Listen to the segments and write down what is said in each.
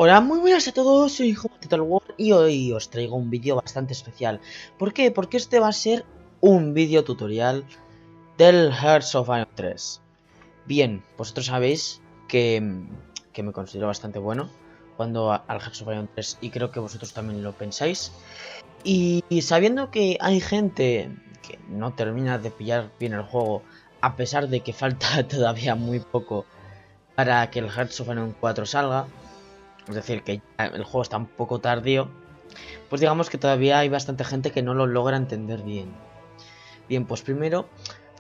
Hola, muy buenas a todos, soy Total War y hoy os traigo un vídeo bastante especial. ¿Por qué? Porque este va a ser un vídeo tutorial del Hearts of Iron 3. Bien, vosotros sabéis que me considero bastante bueno jugando al Hearts of Iron 3 y creo que vosotros también lo pensáis. Y sabiendo que hay gente que no termina de pillar bien el juego, a pesar de que falta todavía muy poco para que el Hearts of Iron 4 salga, es decir, que el juego está un poco tardío, pues digamos que todavía hay bastante gente que no lo logra entender bien. Bien, pues primero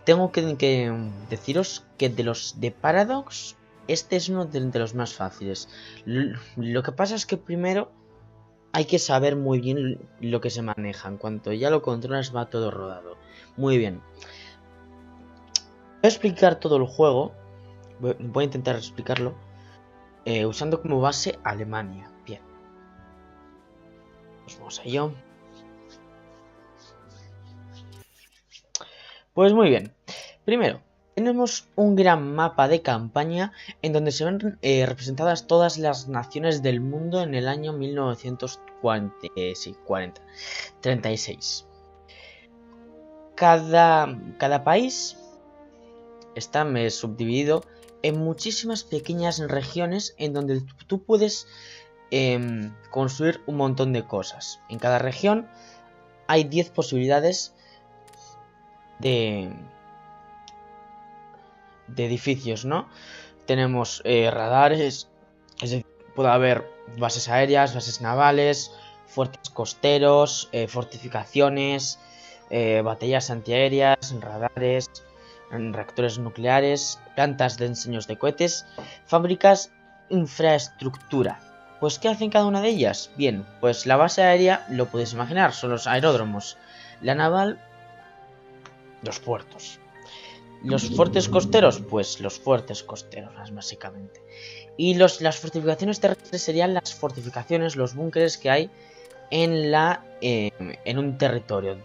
tengo que deciros que de los de Paradox, este es uno de los más fáciles. Lo que pasa es que primero hay que saber muy bien lo que se maneja. En cuanto ya lo controlas va todo rodado. Muy bien. Voy a explicar todo el juego. Voy a intentar explicarlo. Usando como base Alemania. Bien. Pues vamos a ello. Pues muy bien. Primero, tenemos un gran mapa de campaña en donde se ven representadas todas las naciones del mundo en el año 36. Cada país está subdividido en muchísimas pequeñas regiones en donde tú puedes construir un montón de cosas. En cada región hay 10 posibilidades de edificios, ¿no? Tenemos radares, es decir, puede haber bases aéreas, bases navales, fuertes costeros, fortificaciones, baterías antiaéreas, radares, reactores nucleares, plantas de diseños de cohetes, fábricas, infraestructura. Pues, ¿qué hacen cada una de ellas? Bien, pues la base aérea, lo podéis imaginar, son los aeródromos. La naval, los puertos. Los fuertes costeros, pues los fuertes costeros, básicamente. Y las fortificaciones terrestres serían las fortificaciones, los búnkeres que hay en un territorio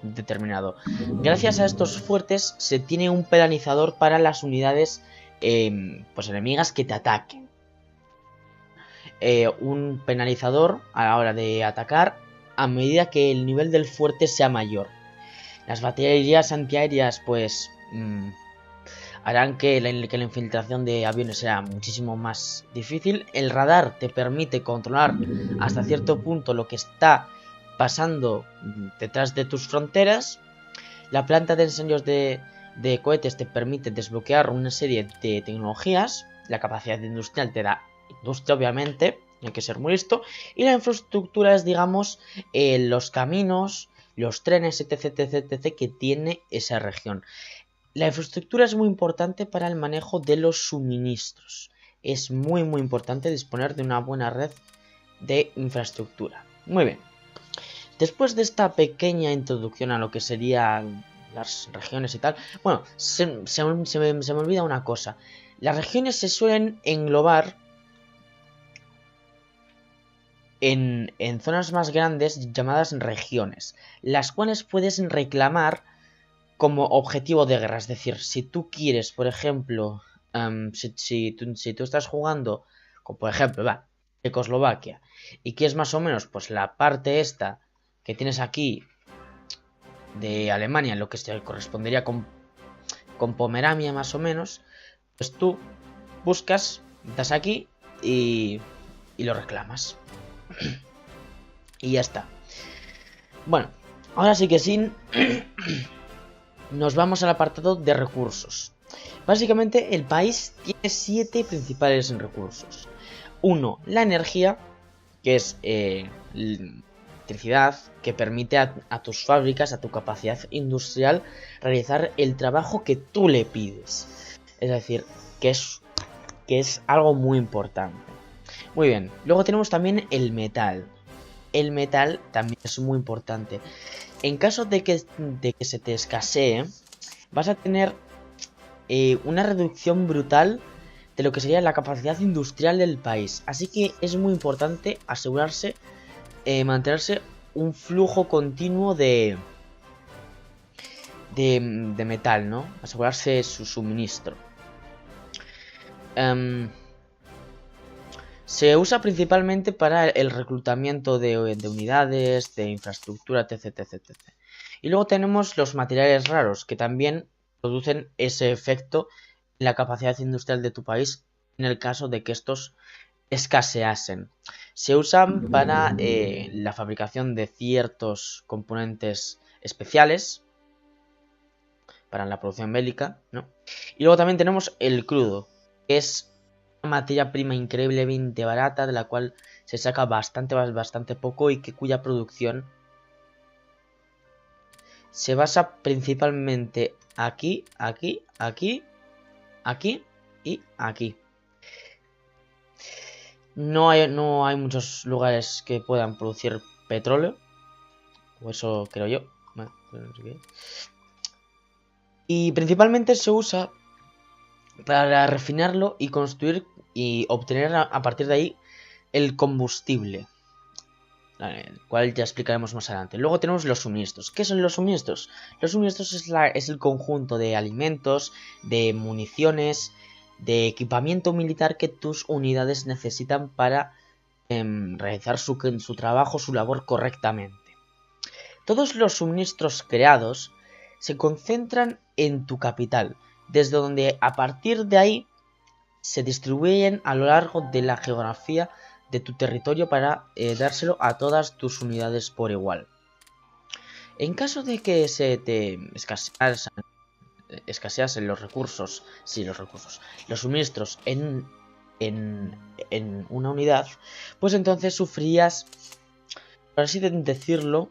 determinado. Gracias a estos fuertes se tiene un penalizador para las unidades pues enemigas que te ataquen. Un penalizador a la hora de atacar a medida que el nivel del fuerte sea mayor. Las baterías antiaéreas pues harán que la infiltración de aviones sea muchísimo más difícil. El radar te permite controlar hasta cierto punto lo que está pasando detrás de tus fronteras. La planta de diseños de cohetes te permite desbloquear una serie de tecnologías. La capacidad industrial te da industria, obviamente, hay que ser muy listo. Y la infraestructura es, digamos, los caminos, los trenes, etc, que tiene esa región. La infraestructura es muy importante para el manejo de los suministros. Es muy importante disponer de una buena red de infraestructura. Muy bien. Después de esta pequeña introducción a lo que serían las regiones y tal, bueno, se me olvida una cosa. Las regiones se suelen englobar en zonas más grandes llamadas regiones, las cuales puedes reclamar como objetivo de guerra. Es decir, si tú quieres, por ejemplo, si tú estás jugando con, por ejemplo, Checoslovaquia, y quieres más o menos pues la parte esta que tienes aquí de Alemania, lo que se correspondería con Pomerania más o menos, pues tú buscas, das aquí y lo reclamas. Y ya está. Bueno, ahora sí que sin nos vamos al apartado de recursos. Básicamente el país tiene 7 principales recursos. 1. La energía, que es electricidad, que permite a tus fábricas, a tu capacidad industrial, realizar el trabajo que tú le pides. Es decir, que es algo muy importante. Muy bien, luego tenemos también el metal. El metal también es muy importante. En caso de que se te escasee, vas a tener una reducción brutal de lo que sería la capacidad industrial del país. Así que es muy importante asegurarse, mantenerse un flujo continuo de metal, ¿no? Asegurarse su suministro. Se usa principalmente para el reclutamiento de unidades, de infraestructura, etc, etc, etc. Y luego tenemos los materiales raros, que también producen ese efecto en la capacidad industrial de tu país en el caso de que estos escaseasen. Se usan para la fabricación de ciertos componentes especiales para la producción bélica, ¿no? Y luego también tenemos el crudo, que es una materia prima increíblemente barata, de la cual se saca bastante poco y cuya producción se basa principalmente aquí, aquí, aquí, aquí y aquí. No hay muchos lugares que puedan producir petróleo, o eso creo yo. Y principalmente se usa para refinarlo y construir y obtener a partir de ahí el combustible, el cual ya explicaremos más adelante. Luego tenemos los suministros. ¿Qué son los suministros? Los suministros es el conjunto de alimentos, de municiones, de equipamiento militar que tus unidades necesitan para realizar su trabajo, su labor correctamente. Todos los suministros creados se concentran en tu capital, desde donde a partir de ahí se distribuyen a lo largo de la geografía de tu territorio para dárselo a todas tus unidades por igual. En caso de que se te escaseasen los recursos, los suministros en una unidad, pues entonces sufrías, por así decirlo,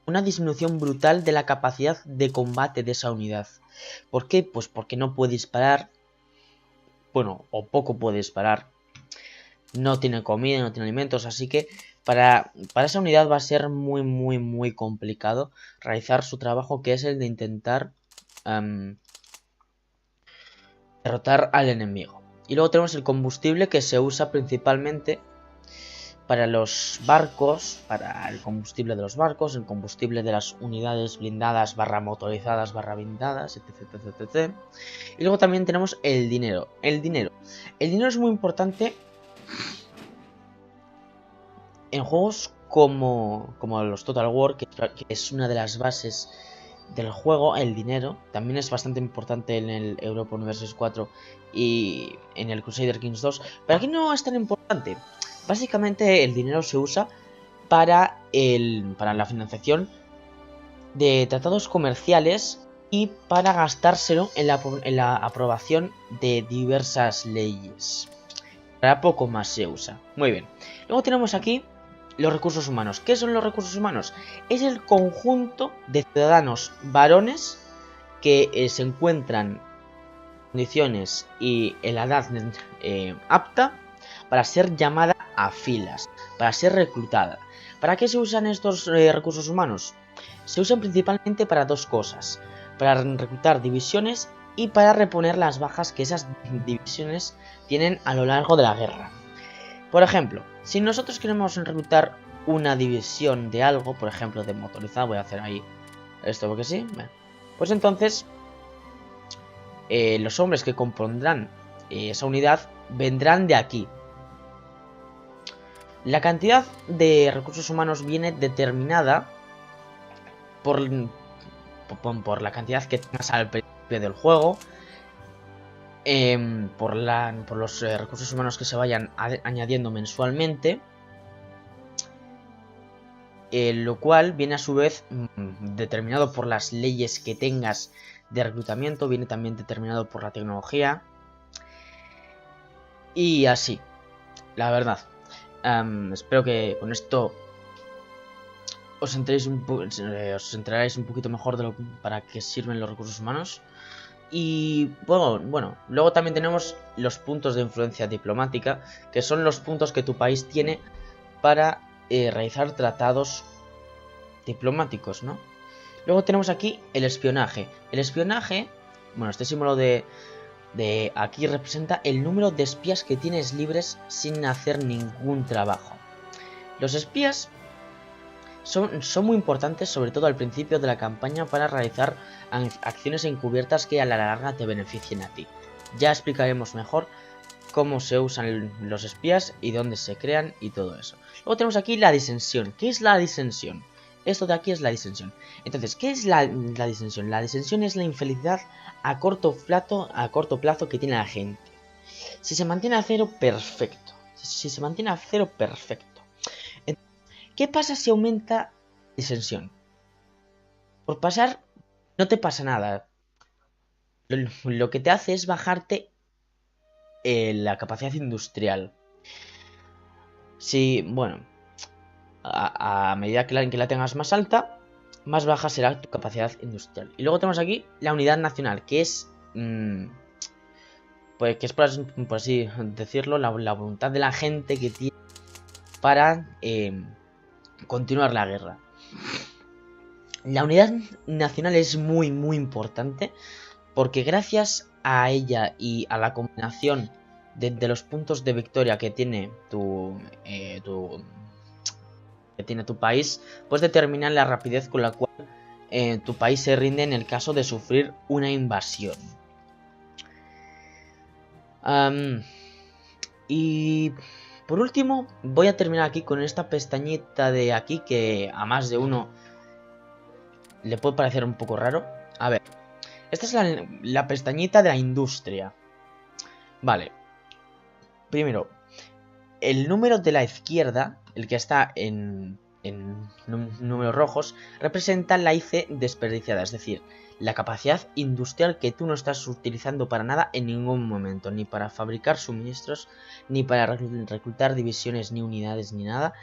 una disminución brutal de la capacidad de combate de esa unidad. ¿Por qué? Pues porque no puede disparar, bueno, o poco puede disparar, no tiene comida, no tiene alimentos, así que para esa unidad va a ser muy complicado realizar su trabajo, que es el de intentar derrotar al enemigo. Y luego tenemos el combustible, que se usa principalmente para los barcos, para el combustible de los barcos, el combustible de las unidades blindadas, motorizadas, blindadas, etc, etc. Y luego también tenemos el dinero. El dinero es muy importante en juegos como los Total War, que es una de las bases del juego. El dinero también es bastante importante en el Europa Universalis 4 y en el Crusader Kings 2, pero aquí no es tan importante. Básicamente el dinero se usa para la financiación de tratados comerciales y para gastárselo en la aprobación de diversas leyes. Para poco más se usa. Muy bien. Luego tenemos aquí los recursos humanos. ¿Qué son los recursos humanos? Es el conjunto de ciudadanos varones que se encuentran en condiciones y en la edad apta para ser llamada a filas, para ser reclutada. ¿Para qué se usan estos recursos humanos? Se usan principalmente para dos cosas: para reclutar divisiones y para reponer las bajas que esas divisiones tienen a lo largo de la guerra. Por ejemplo, si nosotros queremos reclutar una división de algo, por ejemplo de motorizada, voy a hacer ahí esto porque sí, bueno, pues entonces los hombres que compondrán esa unidad vendrán de aquí. La cantidad de recursos humanos viene determinada por la cantidad que tengas al principio del juego, por los recursos humanos que se vayan añadiendo mensualmente, lo cual viene a su vez determinado por las leyes que tengas de reclutamiento, viene también determinado por la tecnología y así, la verdad. Espero que con esto os enteraréis un poquito mejor de para qué sirven los recursos humanos. Y bueno, luego también tenemos los puntos de influencia diplomática, que son los puntos que tu país tiene para realizar tratados diplomáticos, ¿no? Luego tenemos aquí el espionaje. El espionaje, bueno, este símbolo de aquí representa el número de espías que tienes libres sin hacer ningún trabajo. Los espías son muy importantes, sobre todo al principio de la campaña, para realizar acciones encubiertas que a la larga te beneficien a ti. Ya explicaremos mejor cómo se usan los espías y dónde se crean y todo eso. Luego tenemos aquí la disensión. ¿Qué es la disensión? Esto de aquí es la disensión. Entonces, ¿qué es la disensión? La disensión es la infelicidad a corto plazo que tiene la gente. Si se mantiene a cero, perfecto. Si se mantiene a cero, perfecto. ¿Qué pasa si aumenta disensión? Por pasar, no te pasa nada. Lo que te hace es bajarte la capacidad industrial. Si, bueno, a medida que la tengas más alta, más baja será tu capacidad industrial. Y luego tenemos aquí la unidad nacional, que es, pues, que es por así decirlo, la voluntad de la gente que tiene para continuar la guerra. La unidad nacional es muy importante porque gracias a ella y a la combinación de los puntos de victoria que tiene tu país, puedes determinar la rapidez con la cual tu país se rinde en el caso de sufrir una invasión. Y por último, voy a terminar aquí con esta pestañita de aquí que a más de uno le puede parecer un poco raro. A ver, esta es la pestañita de la industria. Vale. Primero, el número de la izquierda, el que está en números rojos, representa la IC desperdiciada, es decir, la capacidad industrial que tú no estás utilizando para nada en ningún momento, ni para fabricar suministros, ni para reclutar divisiones, ni unidades, ni nada,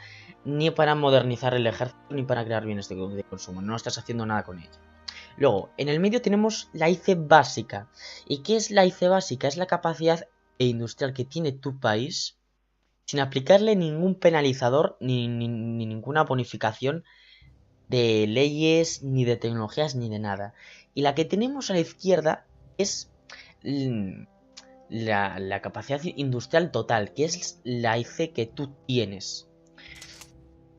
ni para modernizar el ejército, ni para crear bienes de consumo, no estás haciendo nada con ella. Luego, en el medio tenemos la IC básica. ¿Y qué es la IC básica? Es la capacidad industrial que tiene tu país sin aplicarle ningún penalizador ni ninguna bonificación de leyes, ni de tecnologías, ni de nada. Y la que tenemos a la izquierda es la capacidad industrial total, que es la IC que tú tienes.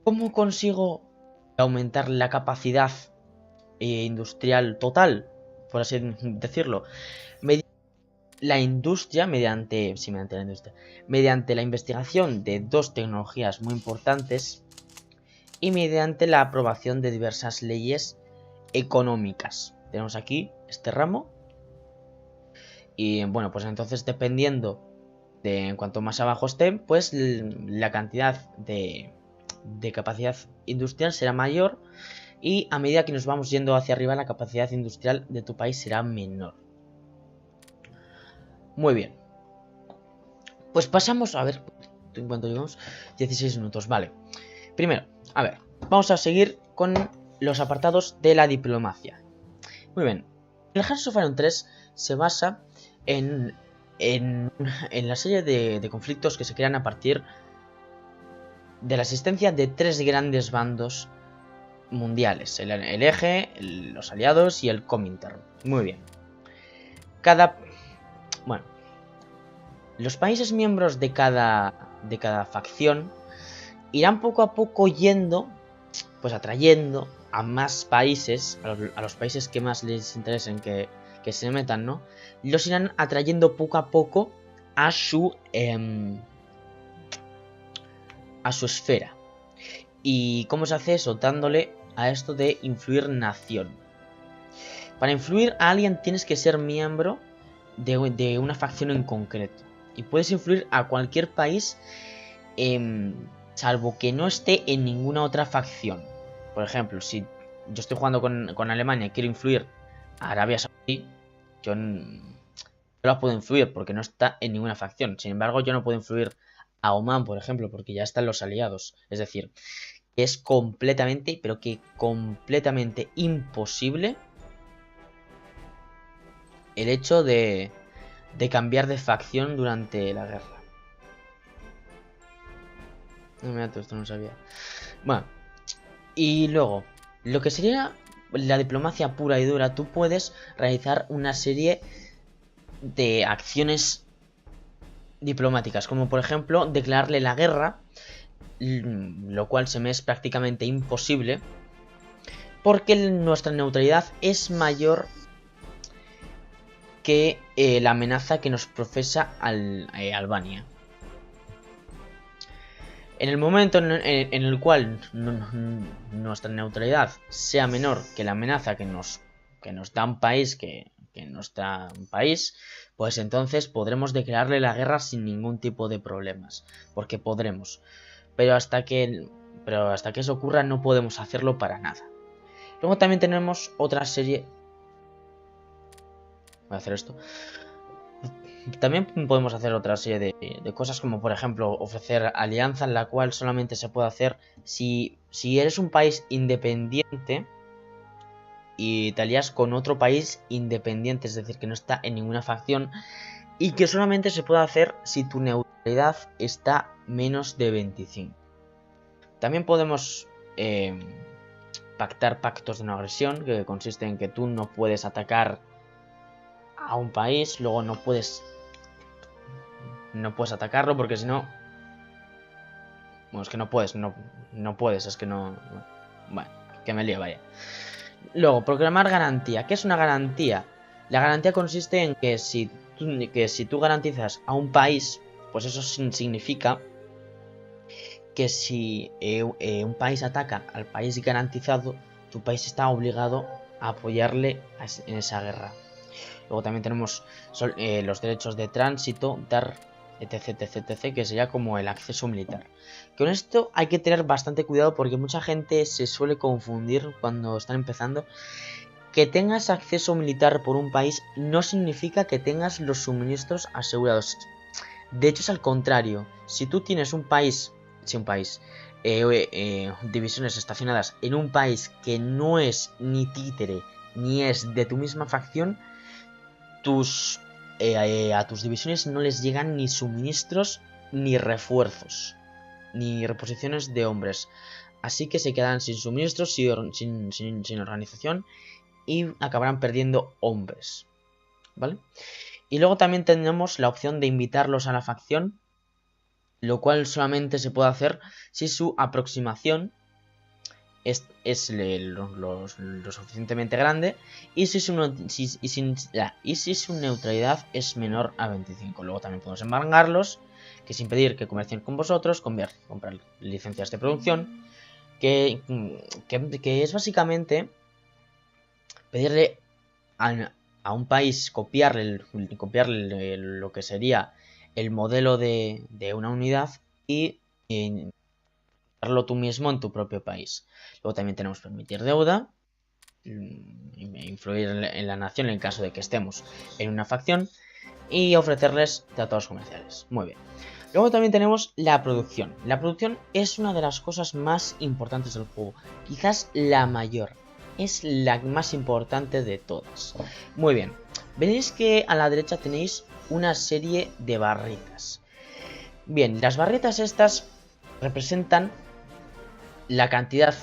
¿Cómo consigo aumentar la capacidad industrial total, por así decirlo? Mediante la investigación de dos tecnologías muy importantes y mediante la aprobación de diversas leyes económicas. Tenemos aquí este ramo y bueno, pues entonces dependiendo de en cuanto más abajo esté, pues la cantidad de capacidad industrial será mayor y a medida que nos vamos yendo hacia arriba la capacidad industrial de tu país será menor. Muy bien. Pues pasamos a ver en cuánto llevamos. 16 minutos, vale. Primero, a ver, vamos a seguir con los apartados de la diplomacia. Muy bien. El Hearts of Iron 3 se basa en la serie de conflictos que se crean a partir de la existencia de tres grandes bandos mundiales. El Eje, los aliados y el Comintern. Muy bien. Bueno, los países miembros de cada facción irán poco a poco yendo, pues atrayendo a más países, a los países que más les interesen que se metan, ¿no? Los irán atrayendo poco a poco a su esfera. ¿Y cómo se hace eso? Dándole a esto de influir nación. Para influir a alguien tienes que ser miembro de una facción en concreto. Y puedes influir a cualquier país, salvo que no esté en ninguna otra facción. Por ejemplo, si yo estoy jugando con Alemania y quiero influir a Arabia Saudí, yo no la puedo influir porque no está en ninguna facción. Sin embargo, yo no puedo influir a Oman, por ejemplo, porque ya están los aliados. Es decir, es completamente, pero que completamente imposible el hecho de cambiar de facción durante la guerra. No, mira, esto no sabía. Bueno, y luego, lo que sería la diplomacia pura y dura, tú puedes realizar una serie de acciones diplomáticas, como por ejemplo declararle la guerra, lo cual se me es prácticamente imposible, porque nuestra neutralidad es mayor que la amenaza que nos profesa Albania. En el momento en el cual nuestra neutralidad sea menor que la amenaza que nos da un país que nos da un país, pues entonces podremos declararle la guerra sin ningún tipo de problemas, porque podremos. Pero hasta que eso ocurra no podemos hacerlo para nada. Luego también tenemos otra serie. Voy a hacer esto. También podemos hacer otra serie de cosas, como por ejemplo ofrecer alianza, en la cual solamente se puede hacer si eres un país independiente y te alías con otro país independiente, es decir, que no está en ninguna facción, y que solamente se puede hacer si tu neutralidad está menos de 25. También podemos pactar pactos de no agresión, que consiste en que tú no puedes atacar a un país, luego no puedes atacarlo porque si no... Bueno, es que no puedes, no puedes, es que no... Bueno, que me lío, vaya. Luego, proclamar garantía. ¿Qué es una garantía? La garantía consiste en que si tú garantizas a un país, pues eso significa que si un país ataca al país garantizado, tu país está obligado a apoyarle en esa guerra. Luego también tenemos los derechos de tránsito, dar, etc, que sería como el acceso militar. Con esto hay que tener bastante cuidado porque mucha gente se suele confundir cuando están empezando. Que tengas acceso militar por un país no significa que tengas los suministros asegurados. De hecho es al contrario. Si tú tienes divisiones estacionadas en un país que no es ni títere ni es de tu misma facción, a tus divisiones no les llegan ni suministros ni refuerzos ni reposiciones de hombres, así que se quedan sin suministros, sin organización y acabarán perdiendo hombres, ¿vale? Y luego también tenemos la opción de invitarlos a la facción, lo cual solamente se puede hacer si su aproximación es lo suficientemente grande y si su neutralidad es menor a 25. Luego también podemos embargarlos, que es impedir que comercien con vosotros, comprar licencias de producción, que es básicamente pedirle a un país copiarle lo que sería el modelo de una unidad y hacerlo tú mismo en tu propio país. Luego también tenemos permitir deuda, influir en la nación en caso de que estemos en una facción y ofrecerles tratados comerciales. Muy bien. Luego también tenemos la producción. La producción es una de las cosas más importantes del juego, quizás la mayor. Es la más importante de todas. Muy bien. Veréis que a la derecha tenéis una serie de barritas. Bien, las barritas estas representan la cantidad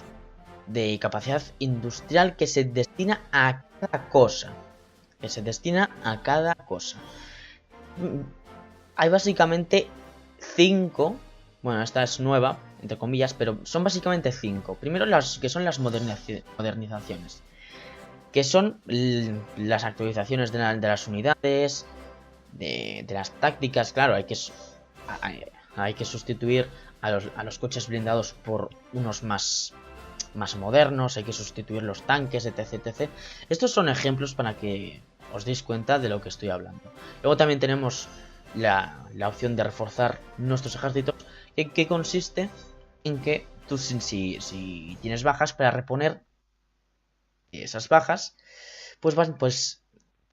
de capacidad industrial que se destina a cada cosa. Hay básicamente 5. Bueno, esta es nueva, entre comillas, pero son básicamente 5. Primero las que son las modernizaciones, que son las actualizaciones de las unidades, de las tácticas. Claro, hay que sustituir a los coches blindados por unos más modernos, hay que sustituir los tanques, etc. Estos son ejemplos para que os deis cuenta de lo que estoy hablando. Luego también tenemos la opción de reforzar nuestros ejércitos, que consiste en que tú si tienes bajas, para reponer esas bajas, pues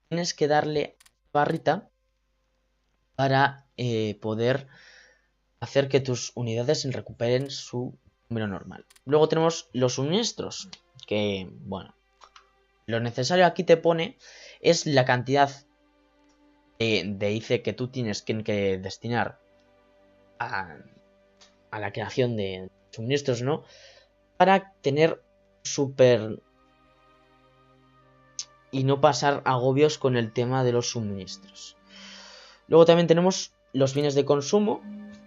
tienes que darle barrita para poder hacer que tus unidades recuperen su número normal. Luego tenemos los suministros, que bueno, lo necesario aquí te pone es la cantidad de IC que tú tienes que destinar a la creación de suministros, ¿no? Para tener super y no pasar agobios con el tema de los suministros. Luego también tenemos los bienes de consumo,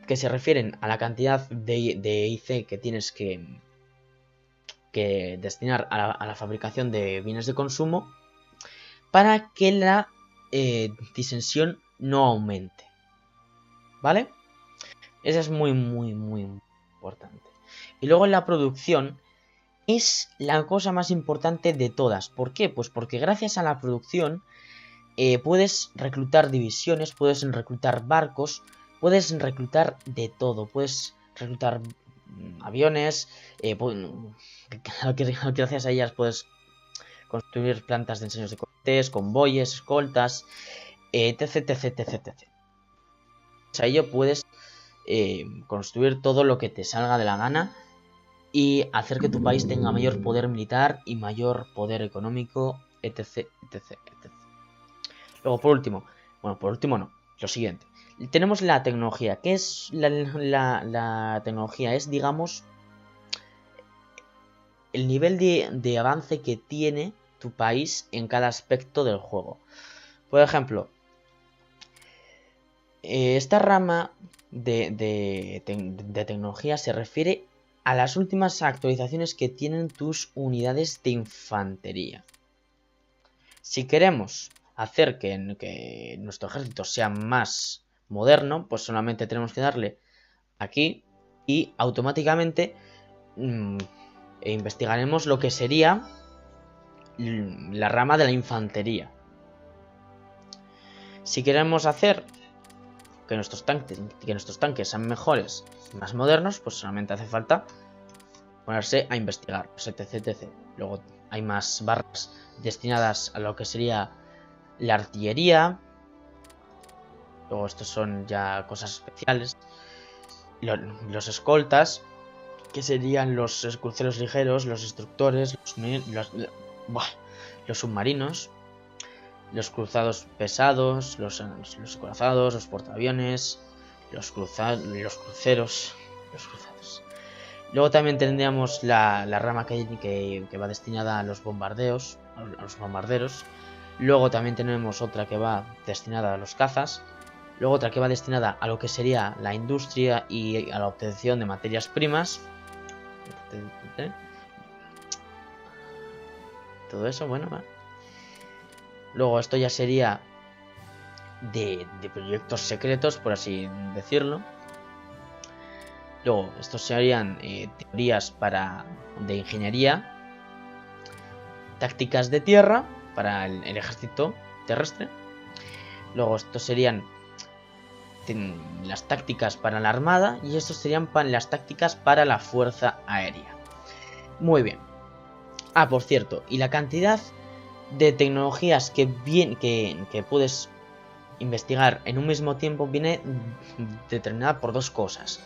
que se refieren a la cantidad de IC que tienes que destinar a la fabricación de bienes de consumo para que la disensión no aumente. ¿Vale? Eso es muy importante. Y luego en la producción es la cosa más importante de todas. ¿Por qué? Pues porque gracias a la producción puedes reclutar divisiones, puedes reclutar barcos, puedes reclutar de todo. Puedes reclutar aviones, gracias a ellas puedes construir plantas de ensayos de cohetes, convoyes, escoltas, etc, etc, etc, etc. A ello puedes construir todo lo que te salga de la gana y hacer que tu país tenga mayor poder militar y mayor poder económico, etc, etc, etc. Luego, por último no, lo siguiente. Tenemos la tecnología. ¿Qué es la tecnología? Es, digamos, el nivel de avance que tiene tu país en cada aspecto del juego. Por ejemplo, esta rama de tecnología se refiere a las últimas actualizaciones que tienen tus unidades de infantería. Si queremos hacer que nuestro ejército sea más moderno, pues solamente tenemos que darle aquí y automáticamente investigaremos lo que sería la rama de la infantería. Si queremos hacer que nuestros tanques sean mejores y más modernos, pues solamente hace falta ponerse a investigar, pues etc, etc. Luego hay más barras destinadas a lo que sería la artillería. Luego estos son ya cosas especiales. Los escoltas, que serían los cruceros ligeros, los destructores, los submarinos, los cruzados pesados, los acorazados, los portaaviones, los cruceros, los cruzados. Luego también tendríamos la rama que va destinada a los bombardeos, a los bombarderos. Luego también tenemos otra que va destinada a los cazas. Luego otra que va destinada a lo que sería la industria y a la obtención de materias primas. Todo eso, bueno, ¿vale? Luego esto ya sería de proyectos secretos, por así decirlo. Luego estos serían teorías de ingeniería, tácticas de tierra para el ejército terrestre. Luego estos serían las tácticas para la armada y estos serían las tácticas para la fuerza aérea. Muy bien. Ah, por cierto, y la cantidad de tecnologías que puedes investigar en un mismo tiempo viene determinada por dos cosas.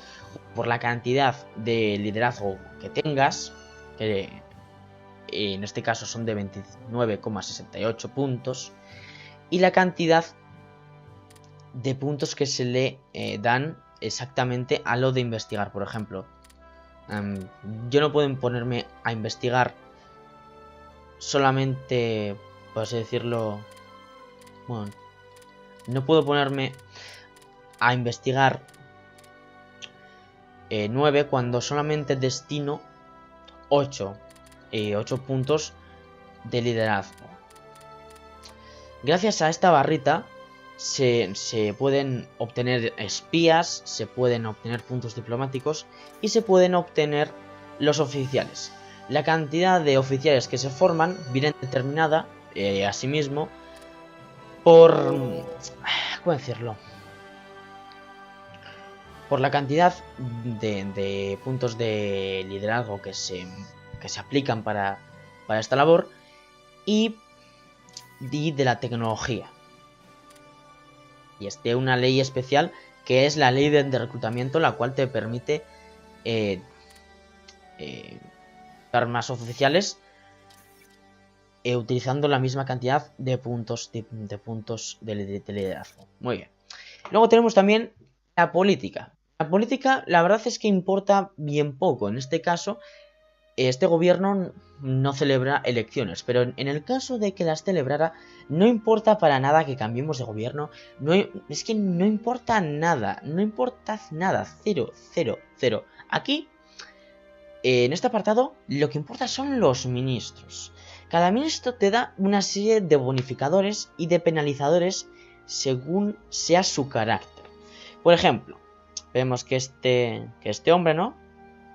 Por la cantidad de liderazgo que tengas, que en este caso son de 29,68 puntos, y la cantidad de puntos que se le dan exactamente a lo de investigar. Por ejemplo, yo no puedo ponerme a investigar solamente, por así decirlo, bueno, no puedo ponerme a investigar 9 cuando solamente destino 8 puntos de liderazgo. Gracias a esta barrita se pueden obtener espías, se pueden obtener puntos diplomáticos y se pueden obtener los oficiales. La cantidad de oficiales que se forman viene determinada asimismo por, ¿cómo decirlo? Por la cantidad de puntos de liderazgo que se aplican para esta labor y de la tecnología. Y es de una ley especial que es la ley de reclutamiento, la cual te permite dar más oficiales utilizando la misma cantidad de puntos de liderazgo. Muy bien. Luego tenemos también la política. La política, la verdad es que importa bien poco. En este caso, este gobierno no celebra elecciones, pero en el caso de que las celebrara, no importa para nada que cambiemos de gobierno. Es que no importa nada, no importa nada, cero. Aquí en este apartado lo que importa son los ministros. Cada ministro te da una serie de bonificadores y de penalizadores según sea su carácter. Por ejemplo, vemos que este hombre, ¿no?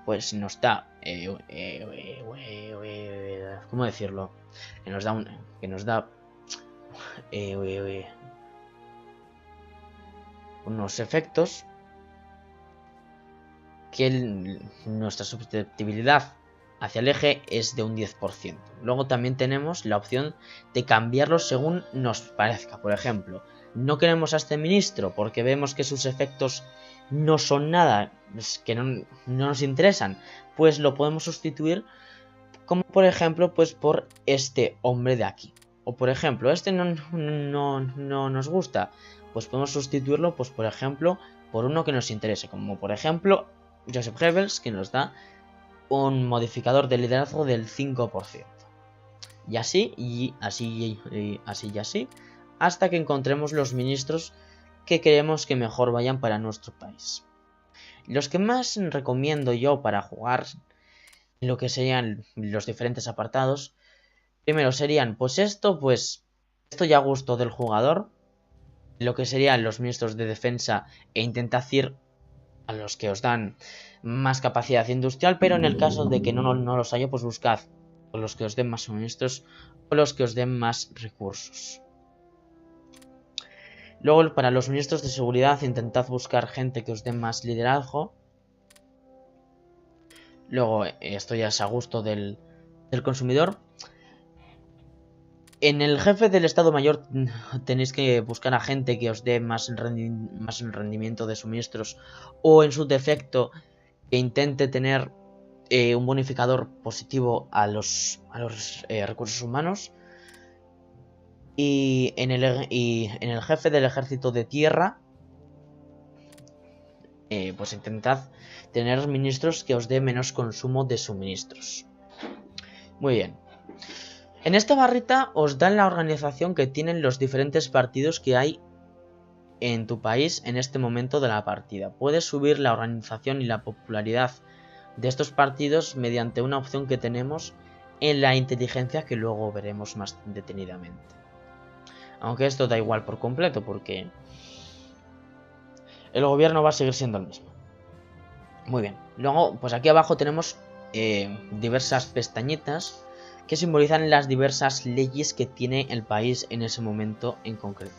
Pues nos da... ¿cómo decirlo? Que nos da unos efectos que nuestra susceptibilidad hacia el eje es de un 10%. Luego también tenemos la opción de cambiarlos según nos parezca. Por ejemplo, no queremos a este ministro porque vemos que sus efectos no son nada, que no nos interesan, pues lo podemos sustituir, como por ejemplo, pues por este hombre de aquí. O por ejemplo, este no nos gusta, pues podemos sustituirlo, pues por ejemplo, por uno que nos interese, como por ejemplo Joseph Goebbels, que nos da un modificador de liderazgo del 5%. Y así, hasta que encontremos los ministros que queremos que mejor vayan para nuestro país. Los que más recomiendo yo para jugar en lo que serían los diferentes apartados, primero serían, pues esto ya a gusto del jugador, lo que serían los ministros de defensa e intentad a los que os dan más capacidad industrial, pero en el caso de que no los haya, pues buscad los que os den más suministros o los que os den más recursos. Luego, para los ministros de seguridad, intentad buscar gente que os dé más liderazgo. Luego, esto ya es a gusto del consumidor. En el jefe del Estado Mayor tenéis que buscar a gente que os dé más rendimiento de suministros, o en su defecto que intente tener un bonificador positivo a los recursos humanos. Y en el jefe del ejército de tierra, pues intentad tener ministros que os dé menos consumo de suministros. Muy bien. En esta barrita os dan la organización que tienen los diferentes partidos que hay en tu país en este momento de la partida. Puedes subir la organización y la popularidad de estos partidos mediante una opción que tenemos en la inteligencia, que luego veremos más detenidamente. Aunque esto da igual por completo porque el gobierno va a seguir siendo el mismo. Muy bien. Luego, pues aquí abajo tenemos diversas pestañitas que simbolizan las diversas leyes que tiene el país en ese momento en concreto.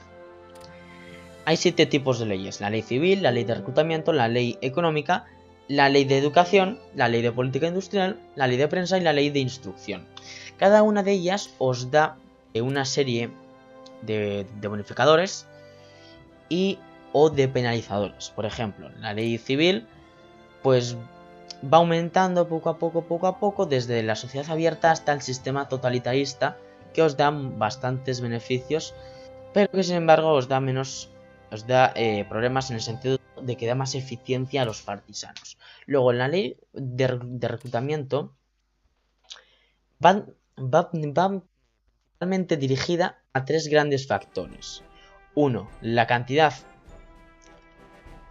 Hay 7 tipos de leyes: la ley civil, la ley de reclutamiento, la ley económica, la ley de educación, la ley de política industrial, la ley de prensa y la ley de instrucción. Cada una de ellas os da una serie de bonificadores o de penalizadores. Por ejemplo, la ley civil pues va aumentando poco a poco desde la sociedad abierta hasta el sistema totalitarista, que os da bastantes beneficios, pero que sin embargo os da problemas en el sentido de que da más eficiencia a los partisanos. Luego, en la ley de reclutamiento va totalmente dirigida a 3 grandes factores. 1. La cantidad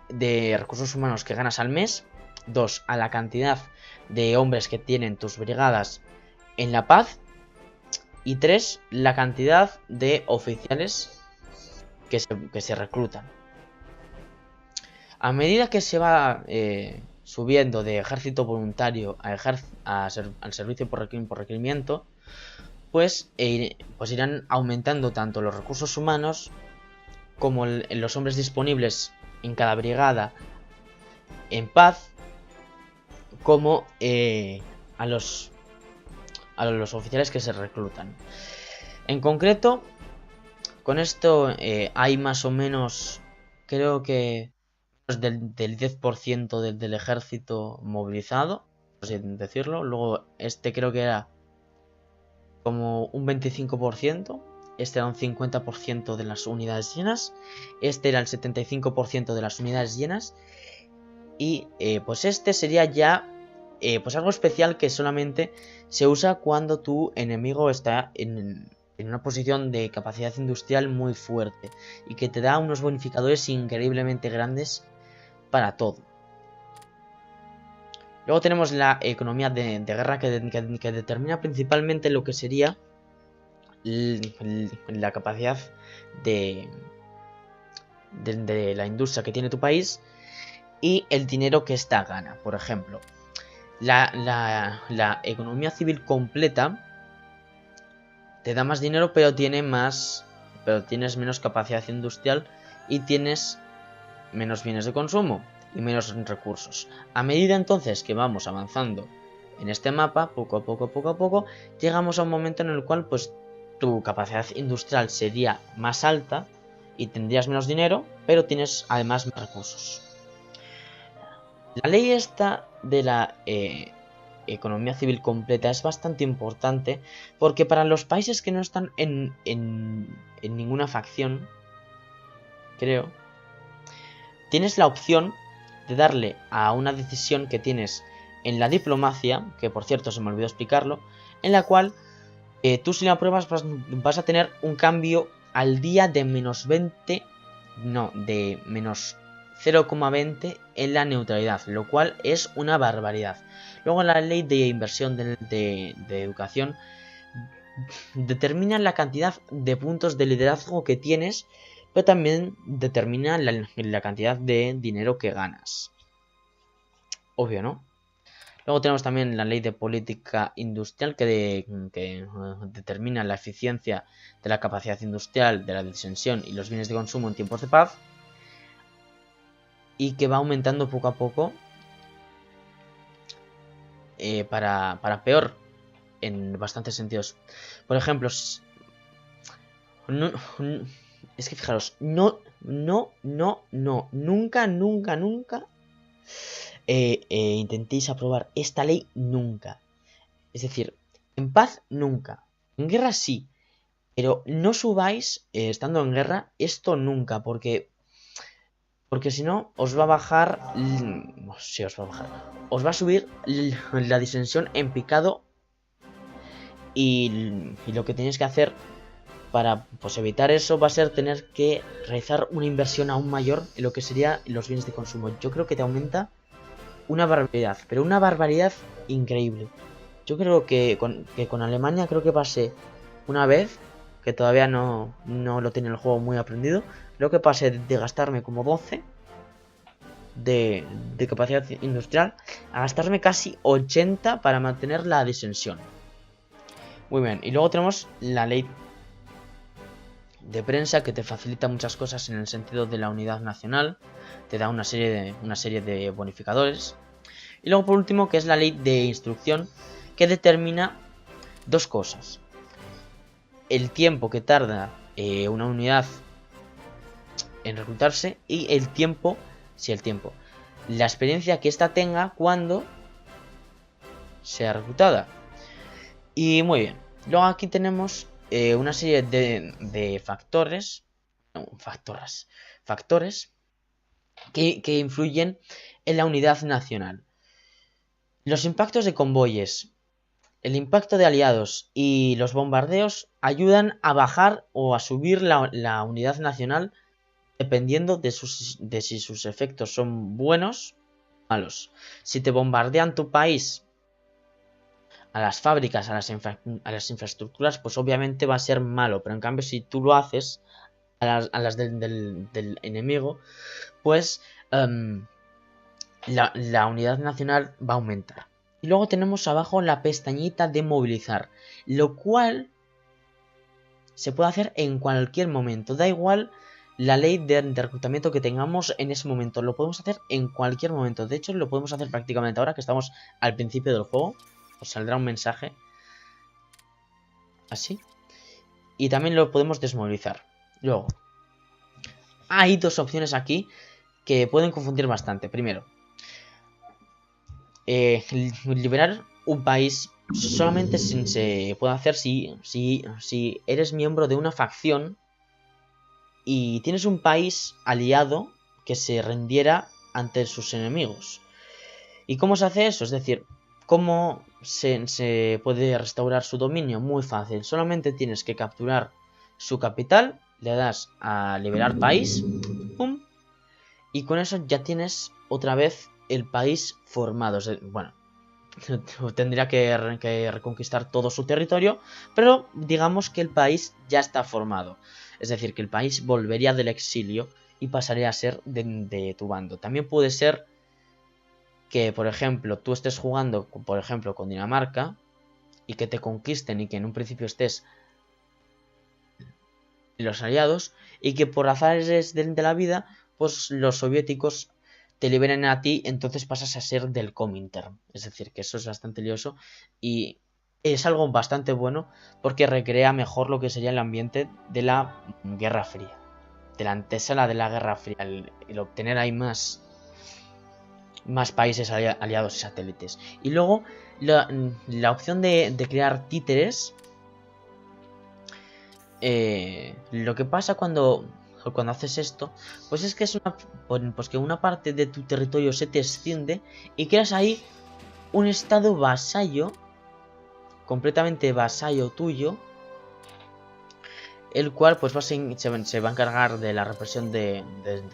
de recursos humanos que ganas al mes. 2. A la cantidad de hombres que tienen tus brigadas en la paz. Y 3. La cantidad de oficiales que se reclutan. A medida que se va subiendo de ejército voluntario al servicio por requerimiento, pues irán aumentando tanto los recursos humanos como los hombres disponibles en cada brigada en paz, como a los oficiales que se reclutan. En concreto, con esto hay más o menos, creo que del 10% del ejército movilizado, por así decirlo. Luego creo que era como un 25%, este era un 50% de las unidades llenas, este era el 75% de las unidades llenas, y pues este sería ya pues algo especial que solamente se usa cuando tu enemigo está en una posición de capacidad industrial muy fuerte y que te da unos bonificadores increíblemente grandes para todo. Luego tenemos la economía de guerra que determina principalmente lo que sería la capacidad de la industria que tiene tu país y el dinero que ésta gana. Por ejemplo, la economía civil completa te da más dinero, pero tienes menos capacidad industrial y tienes menos bienes de consumo y menos recursos. A medida entonces que vamos avanzando en este mapa, poco a poco, llegamos a un momento en el cual pues tu capacidad industrial sería más alta y tendrías menos dinero, pero tienes además más recursos. La ley esta de la economía civil completa es bastante importante porque para los países que no están en ninguna facción, creo, tienes la opción de darle a una decisión que tienes en la diplomacia, que por cierto se me olvidó explicarlo, en la cual tú si la apruebas vas a tener un cambio al día de menos 20, no, de menos 0,20 en la neutralidad, lo cual es una barbaridad. Luego la ley de inversión de educación determina la cantidad de puntos de liderazgo que tienes, pero también determina la cantidad de dinero que ganas. Obvio, ¿no? Luego tenemos también la ley de política industrial que determina la eficiencia de la capacidad industrial, de la disensión y los bienes de consumo en tiempos de paz. Y que va aumentando poco a poco para peor en bastantes sentidos. Por ejemplo, es que fijaros, nunca intentéis aprobar esta ley nunca. Es decir, en paz nunca. En guerra sí. Pero no subáis, estando en guerra, esto nunca. Porque si no, os va a bajar... Sí, os va a bajar. Os va a subir la disensión en picado. Y lo que tenéis que hacer para pues, evitar eso va a ser tener que realizar una inversión aún mayor en lo que sería los bienes de consumo. Yo creo que te aumenta una barbaridad, pero una barbaridad increíble. Yo creo que con Alemania creo que pasé una vez, que todavía no lo tiene el juego muy aprendido. Creo que pasé de gastarme como 12 de capacidad industrial a gastarme casi 80 para mantener la disensión. Muy bien, y luego tenemos la ley de prensa que te facilita muchas cosas en el sentido de la unidad nacional, te da una serie de bonificadores. Y luego por último que es la ley de instrucción que determina dos cosas: el tiempo que tarda una unidad en reclutarse y la experiencia que ésta tenga cuando sea reclutada. Y muy bien, luego aquí tenemos una serie de factores que influyen en la unidad nacional. Los impactos de convoyes, el impacto de aliados y los bombardeos ayudan a bajar o a subir la unidad nacional dependiendo de si sus efectos son buenos o malos. Si te bombardean tu país, a las fábricas, a las infraestructuras, pues obviamente va a ser malo. Pero en cambio si tú lo haces a las del enemigo, pues la unidad nacional va a aumentar. Y luego tenemos abajo la pestañita de movilizar, lo cual se puede hacer en cualquier momento. Da igual la ley de reclutamiento que tengamos en ese momento, lo podemos hacer en cualquier momento. De hecho, lo podemos hacer prácticamente ahora que estamos al principio del juego. Os saldrá un mensaje así. Y también lo podemos desmovilizar. Luego, hay dos opciones aquí que pueden confundir bastante. Primero, liberar un país solamente se puede hacer si eres miembro de una facción y tienes un país aliado que se rendiera ante sus enemigos. ¿Y cómo se hace eso? Es decir, ¿cómo se puede restaurar su dominio? Muy fácil, solamente tienes que capturar su capital, le das a liberar país, ¡pum! Y con eso ya tienes otra vez el país formado. Bueno, tendría que reconquistar todo su territorio, pero digamos que el país ya está formado. Es decir, que el país volvería del exilio y pasaría a ser de tu bando. También puede ser que, por ejemplo, tú estés jugando, por ejemplo, con Dinamarca y que te conquisten y que en un principio estés los aliados y que por azares de la vida, pues los soviéticos te liberen a ti, entonces pasas a ser del Comintern. Es decir, que eso es bastante lioso y es algo bastante bueno porque recrea mejor lo que sería el ambiente de la Guerra Fría, de la antesala de la Guerra Fría, el obtener ahí más países aliados y satélites. Y luego la opción de crear títeres. Lo que pasa cuando haces esto, pues es que pues que una parte de tu territorio se te extiende y creas ahí un estado vasallo, completamente vasallo tuyo, el cual pues se va a encargar de la represión de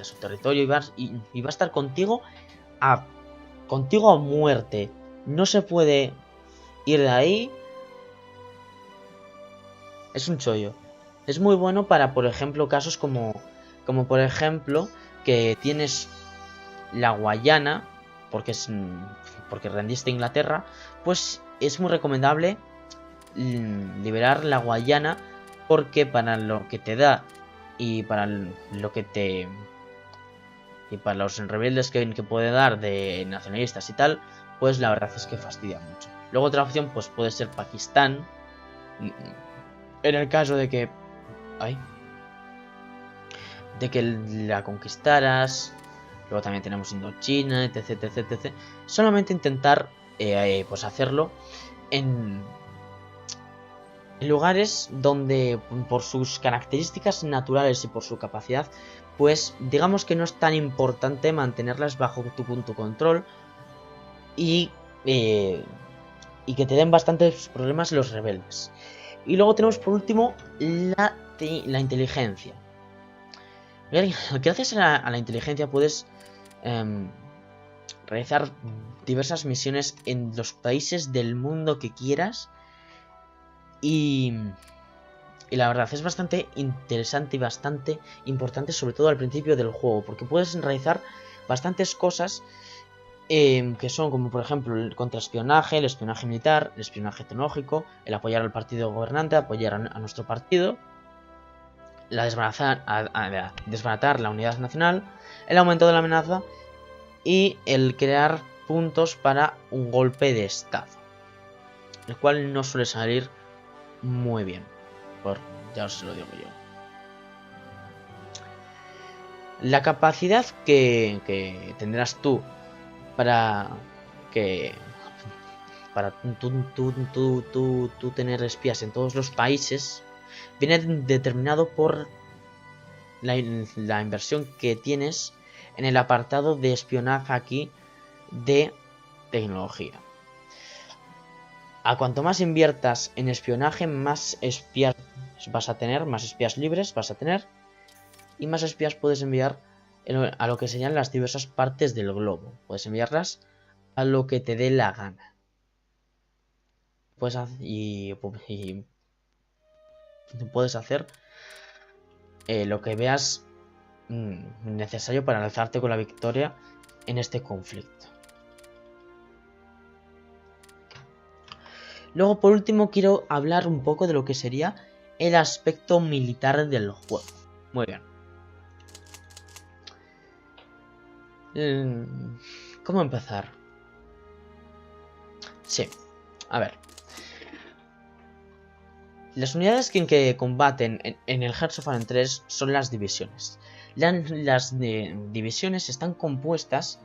su territorio y va a estar contigo a muerte. No se puede ir de ahí. Es un chollo. Es muy bueno para, por ejemplo, casos como por ejemplo, que tienes la Guayana, porque rendiste a Inglaterra, pues es muy recomendable liberar la Guayana, porque para lo que te da y para lo que te y para los rebeldes que puede dar de nacionalistas y tal, pues la verdad es que fastidia mucho. Luego otra opción pues puede ser Pakistán, en el caso de que la conquistaras. Luego también tenemos Indochina, etc, etc, etc. Solamente intentar pues hacerlo en lugares donde, por sus características naturales y por su capacidad, pues digamos que no es tan importante mantenerlas bajo tu control y que te den bastantes problemas los rebeldes. Y luego tenemos por último la inteligencia. Gracias a la inteligencia puedes realizar diversas misiones en los países del mundo que quieras. Y la verdad es bastante interesante y bastante importante, sobre todo al principio del juego, porque puedes realizar bastantes cosas que son como por ejemplo el contraespionaje, el espionaje militar, el espionaje tecnológico, el apoyar al partido gobernante, apoyar a nuestro partido, desbaratar la unidad nacional, el aumento de la amenaza y el crear puntos para un golpe de estado, el cual no suele salir muy bien, ya os lo digo yo. La capacidad que tendrás tú para tú tener espías en todos los países viene determinado por la inversión que tienes en el apartado de espionaje aquí de tecnología. A cuanto más inviertas en espionaje, más espías vas a tener, más espías libres vas a tener y más espías puedes enviar a lo que serían las diversas partes del globo. Puedes enviarlas a lo que te dé la gana. Puedes hacer lo que veas necesario para alzarte con la victoria en este conflicto. Luego, por último, quiero hablar un poco de lo que sería el aspecto militar del juego. Muy bien. ¿Cómo empezar? Sí, a ver. Las unidades que combaten en el Hearts of Iron 3 son las divisiones. Las divisiones están compuestas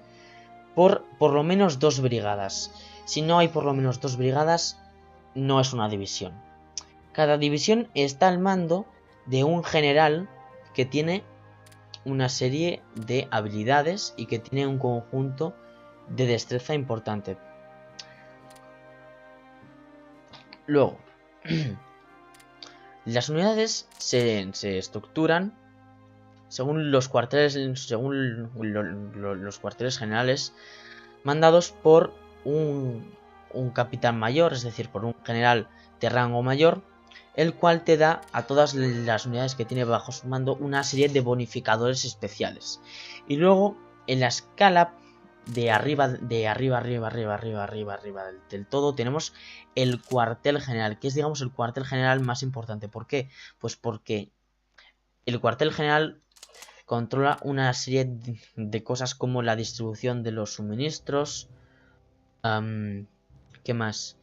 por lo menos 2 brigadas. Si no hay por lo menos 2 brigadas, no es una división. Cada división está al mando de un general que tiene una serie de habilidades y que tiene un conjunto de destreza importante. Luego, las unidades se estructuran según los cuarteles generales mandados por un capitán mayor, es decir, por un general de rango mayor, el cual te da a todas las unidades que tiene bajo su mando una serie de bonificadores especiales. Y luego en la escala de arriba del todo tenemos el cuartel general, que es, digamos, el cuartel general más importante. ¿Por qué? Pues porque el cuartel general controla una serie de cosas como la distribución de los suministros. ¿Qué más?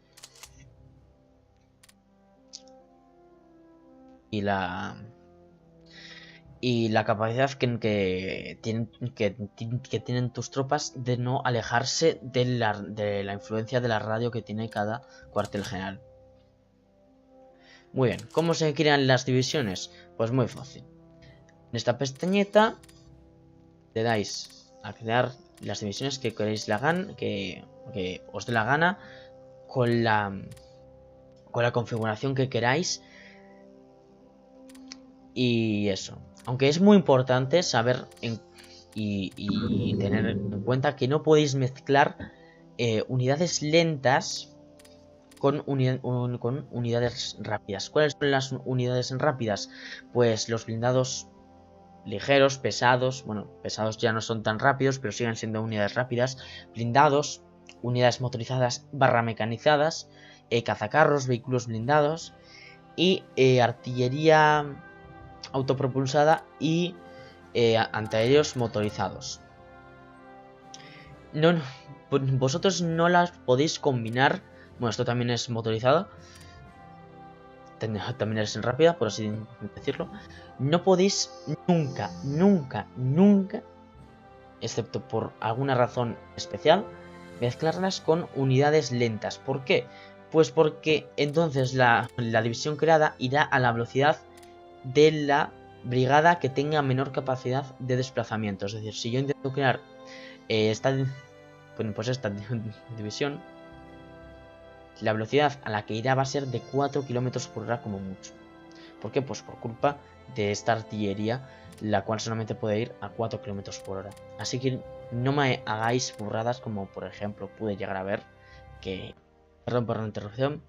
Y la capacidad que tienen tus tropas de no alejarse de la influencia de la radio que tiene cada cuartel general. Muy bien, ¿cómo se crean las divisiones? Pues muy fácil. En esta pestañita le dais a crear las divisiones que queréis que os dé la gana con la configuración que queráis. Y eso. Aunque es muy importante saber y tener en cuenta que no podéis mezclar unidades lentas con unidades rápidas. ¿Cuáles son las unidades rápidas? Pues los blindados ligeros, pesados. Bueno, pesados ya no son tan rápidos, pero siguen siendo unidades rápidas. Blindados, unidades motorizadas barra mecanizadas, cazacarros, vehículos blindados y artillería autopropulsada y antiaéreos motorizados. No, vosotros no las podéis combinar. Bueno, esto también es motorizado. También es rápida, por así decirlo. No podéis nunca, excepto por alguna razón especial, mezclarlas con unidades lentas. ¿Por qué? Pues porque entonces la división creada irá a la velocidad de la brigada que tenga menor capacidad de desplazamiento. Es decir, si yo intento crear esta división, la velocidad a la que irá va a ser de 4 km por hora como mucho. ¿Por qué? Pues por culpa de esta artillería, la cual solamente puede ir a 4 km por hora. Así que no me hagáis burradas como por ejemplo pude llegar a ver que... Perdón por la interrupción.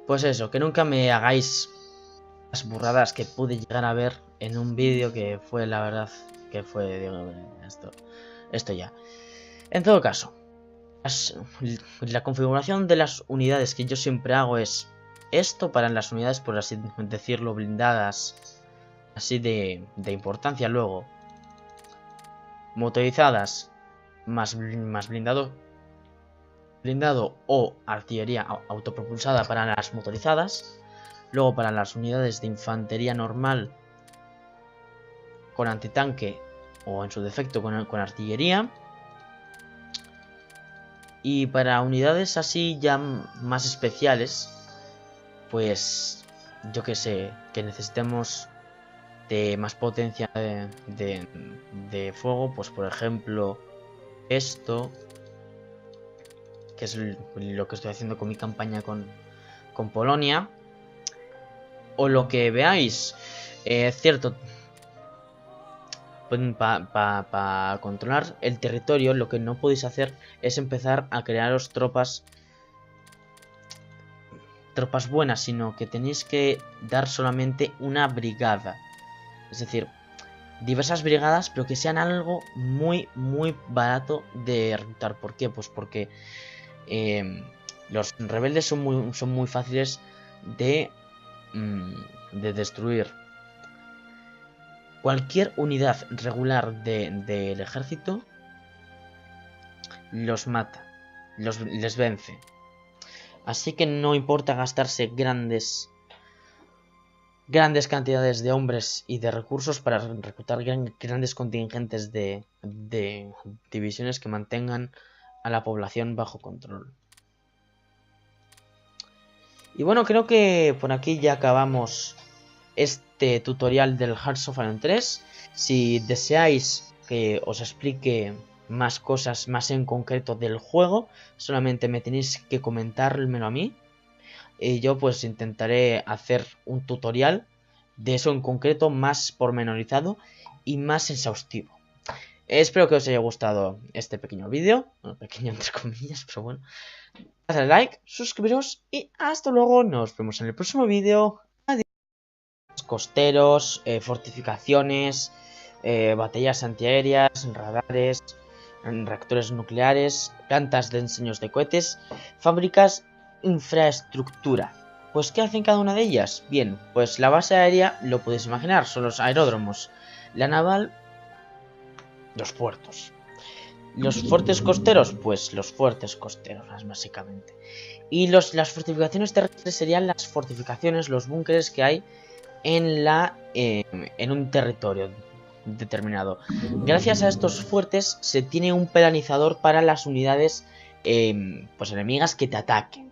Pues eso, que nunca me hagáis las burradas que pude llegar a ver en un vídeo que fue, la verdad, que fue, digo, esto ya. En todo caso, la configuración de las unidades que yo siempre hago es esto para las unidades, por así decirlo, blindadas, así de importancia. Luego, motorizadas más blindado o artillería autopropulsada para las motorizadas. Luego para las unidades de infantería normal con antitanque o en su defecto con artillería. Y para unidades así ya más especiales, pues yo que sé, que necesitemos de más potencia de fuego, pues por ejemplo esto, que es lo que estoy haciendo con mi campaña con Polonia. O lo que veáis, cierto, para controlar el territorio lo que no podéis hacer es empezar a crearos tropas buenas, sino que tenéis que dar solamente una brigada. Es decir, diversas brigadas, pero que sean algo muy barato de reclutar. ¿Por qué? Pues porque los rebeldes son muy fáciles de destruir. Cualquier unidad regular del ejército los mata, les vence. Así que no importa gastarse grandes cantidades de hombres y de recursos para reclutar grandes contingentes de divisiones que mantengan a la población bajo control. Y bueno, creo que por aquí ya acabamos este tutorial del Hearts of Iron 3. Si deseáis que os explique más cosas más en concreto del juego, solamente me tenéis que comentármelo a mí. Y yo pues intentaré hacer un tutorial de eso en concreto más pormenorizado y más exhaustivo. Espero que os haya gustado este pequeño vídeo. Bueno, pequeño entre comillas, pero bueno. Dadle like, suscribiros y hasta luego. Nos vemos en el próximo vídeo. Adiós. Costeros, fortificaciones, batallas antiaéreas, radares, reactores nucleares, plantas de diseños de cohetes, fábricas, infraestructura. Pues ¿qué hacen cada una de ellas? Bien, pues la base aérea, lo podéis imaginar, son los aeródromos. La naval, los puertos. Los fuertes costeros, pues los fuertes costeros, básicamente. Y las fortificaciones terrestres serían las fortificaciones, los búnkeres que hay en un territorio determinado. Gracias a estos fuertes se tiene un penalizador para las unidades pues enemigas que te ataquen.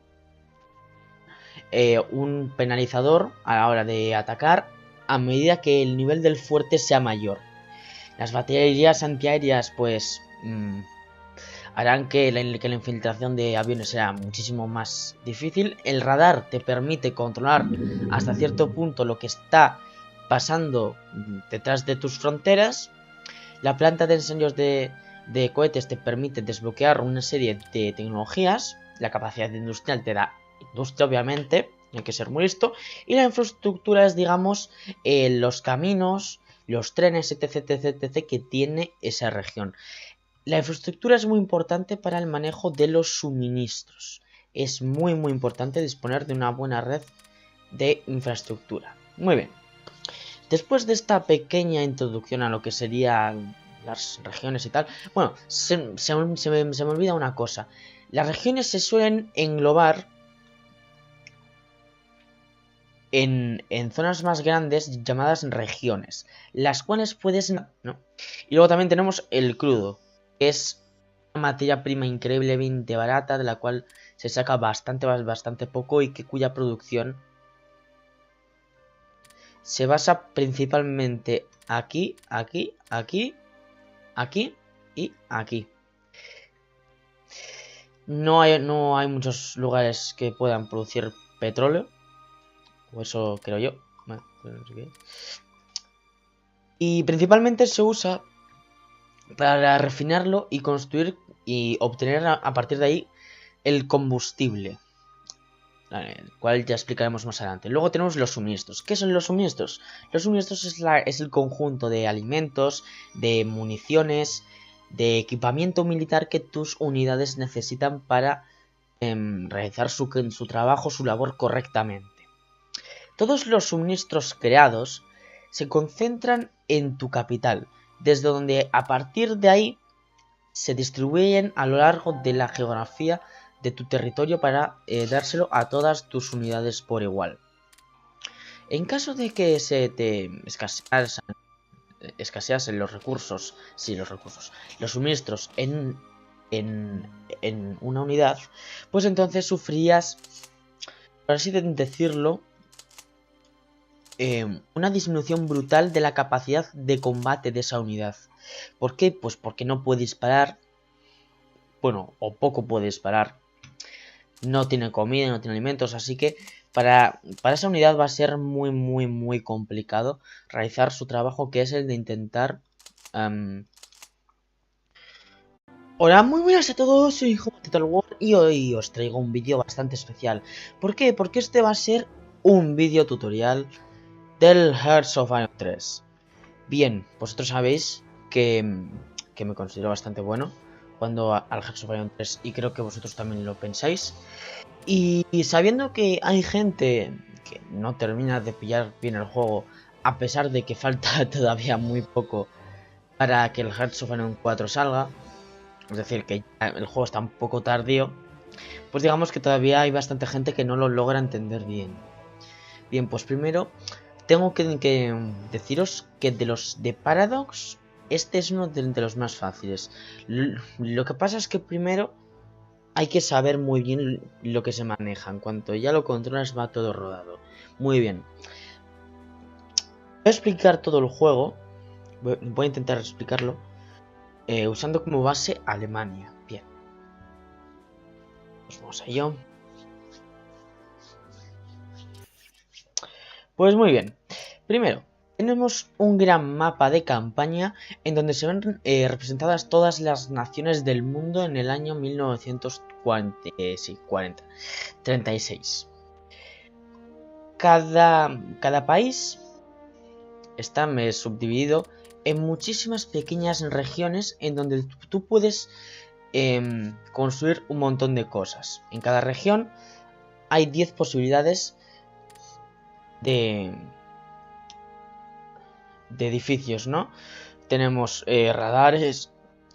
Un penalizador a la hora de atacar a medida que el nivel del fuerte sea mayor. Las baterías antiaéreas pues harán que la infiltración de aviones sea muchísimo más difícil. El radar te permite controlar hasta cierto punto lo que está pasando detrás de tus fronteras. La planta de ensayos de cohetes te permite desbloquear una serie de tecnologías. La capacidad industrial te da industria, obviamente, hay que ser muy listo. Y la infraestructura es, digamos, los caminos, los trenes, etc, etc, etc, que tiene esa región. La infraestructura es muy importante para el manejo de los suministros. Es muy importante disponer de una buena red de infraestructura. Muy bien. Después de esta pequeña introducción a lo que serían las regiones y tal, bueno, se me olvida una cosa. Las regiones se suelen englobar en zonas más grandes llamadas regiones, las cuales puedes... ¿no? Y luego también tenemos el crudo, que es una materia prima increíblemente barata, de la cual se saca bastante poco y cuya producción se basa principalmente aquí, aquí, aquí, aquí y aquí. No hay muchos lugares que puedan producir petróleo, o eso creo yo. Y principalmente se usa para refinarlo y construir y obtener a partir de ahí el combustible, el cual ya explicaremos más adelante. Luego tenemos los suministros. ¿Qué son los suministros? Los suministros es el conjunto de alimentos, de municiones, de equipamiento militar que tus unidades necesitan para realizar su trabajo, su labor correctamente. Todos los suministros creados se concentran en tu capital, desde donde a partir de ahí se distribuyen a lo largo de la geografía de tu territorio para dárselo a todas tus unidades por igual. En caso de que se te escaseasen los recursos, los suministros en una unidad, pues entonces sufrirías, por así decirlo, una disminución brutal de la capacidad de combate de esa unidad. ¿Por qué? Pues porque no puede disparar, bueno, o poco puede disparar, no tiene comida, no tiene alimentos, así que para esa unidad va a ser muy complicado realizar su trabajo, que es el de intentar... Hola, muy buenas a todos, soy Total War y hoy os traigo un vídeo bastante especial. ¿Por qué? Porque este va a ser un vídeo tutorial del Hearts of Iron 3. Bien, vosotros sabéis que me considero bastante bueno cuando al Hearts of Iron 3 y creo que vosotros también lo pensáis. Y sabiendo que hay gente que no termina de pillar bien el juego, a pesar de que falta todavía muy poco para que el Hearts of Iron 4 salga, es decir, que el juego está un poco tardío, pues digamos que todavía hay bastante gente que no lo logra entender bien. Bien, pues primero tengo que deciros que de los de Paradox, este es uno de los más fáciles. Lo que pasa es que primero hay que saber muy bien lo que se maneja. En cuanto ya lo controlas, va todo rodado. Muy bien. Voy a explicar todo el juego. Voy a intentar explicarlo usando como base Alemania. Bien. Pues vamos a ello. Pues muy bien. Primero, tenemos un gran mapa de campaña en donde se ven representadas todas las naciones del mundo en el año 1936. Cada país está subdividido en muchísimas pequeñas regiones en donde tú puedes construir un montón de cosas. En cada región hay 10 posibilidades de edificios, ¿no? Tenemos radares,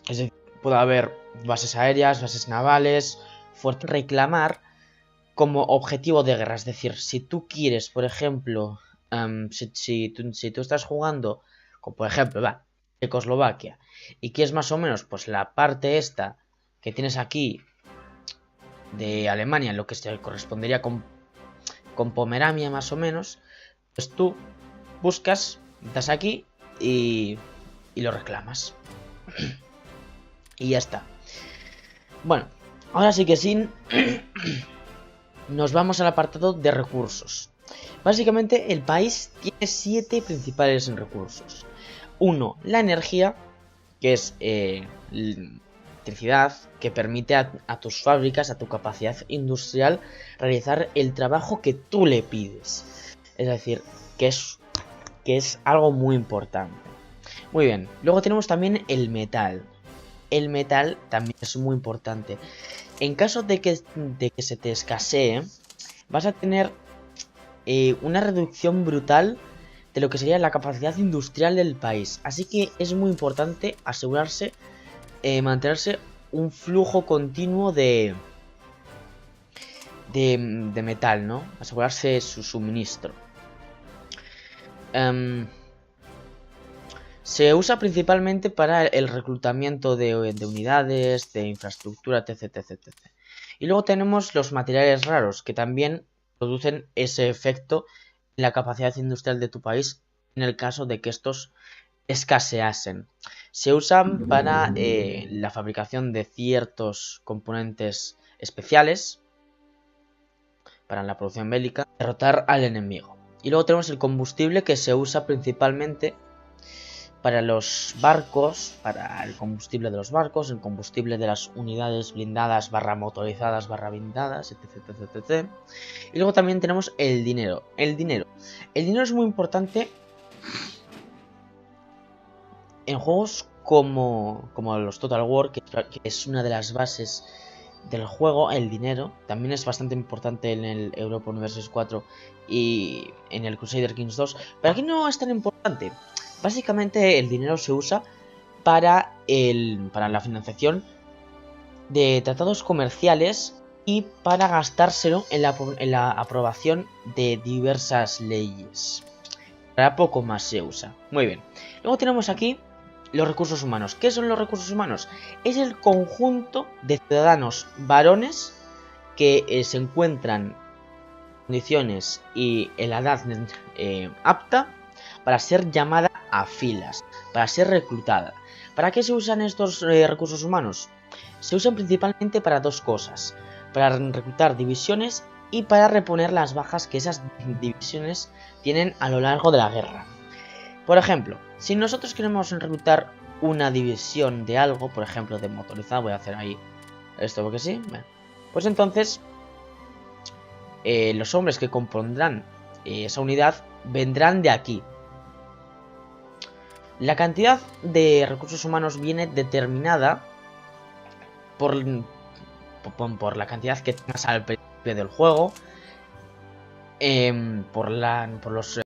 es decir, puede haber bases aéreas, bases navales, fuertes. Reclamar como objetivo de guerra, es decir, si tú quieres, por ejemplo, si tú estás jugando, como por ejemplo, Checoslovaquia, y quieres más o menos, pues la parte esta que tienes aquí de Alemania, lo que se correspondería con Pomerania más o menos, pues tú buscas, das aquí y lo reclamas. Y ya está. Bueno, ahora sí que sí, nos vamos al apartado de recursos. Básicamente el país tiene 7 principales recursos. 1. La energía, que es electricidad, que permite a tus fábricas, a tu capacidad industrial, realizar el trabajo que tú le pides. Es decir, que es algo muy importante. Muy bien, luego tenemos también el metal. El metal también es muy importante. En caso de que se te escasee, vas a tener una reducción brutal de lo que sería la capacidad industrial del país. Así que es muy importante asegurarse, mantenerse un flujo continuo de metal, ¿no? Asegurarse su suministro. Se usa principalmente para el reclutamiento de unidades, de infraestructura, etc, etc, etc. Y luego tenemos los materiales raros, que también producen ese efecto en la capacidad industrial de tu país en el caso de que estos escaseasen. Se usan para la fabricación de ciertos componentes especiales, para la producción bélica, derrotar al enemigo. Y luego tenemos el combustible, que se usa principalmente para los barcos, para el combustible de los barcos, el combustible de las unidades blindadas, motorizadas, blindadas, etc, etc, etc. Y luego también tenemos el dinero. El dinero es muy importante en juegos como los Total War, que es una de las bases del juego. El dinero también es bastante importante en el Europa Universalis 4 y en el Crusader Kings 2, pero aquí no es tan importante. Básicamente el dinero se usa para la financiación de tratados comerciales y para gastárselo en la aprobación de diversas leyes. Para poco más se usa. Muy bien. Luego tenemos aquí los recursos humanos. ¿Qué son los recursos humanos? Es el conjunto de ciudadanos varones que se encuentran en condiciones y en la edad apta para ser llamada a filas, para ser reclutada. ¿Para qué se usan estos recursos humanos? Se usan principalmente para dos cosas: para reclutar divisiones y para reponer las bajas que esas divisiones tienen a lo largo de la guerra. Por ejemplo, si nosotros queremos reclutar una división de algo, por ejemplo de motorizado, voy a hacer ahí esto porque sí, bueno, pues entonces los hombres que compondrán esa unidad vendrán de aquí. La cantidad de recursos humanos viene determinada por la cantidad que tengas al principio del juego, por los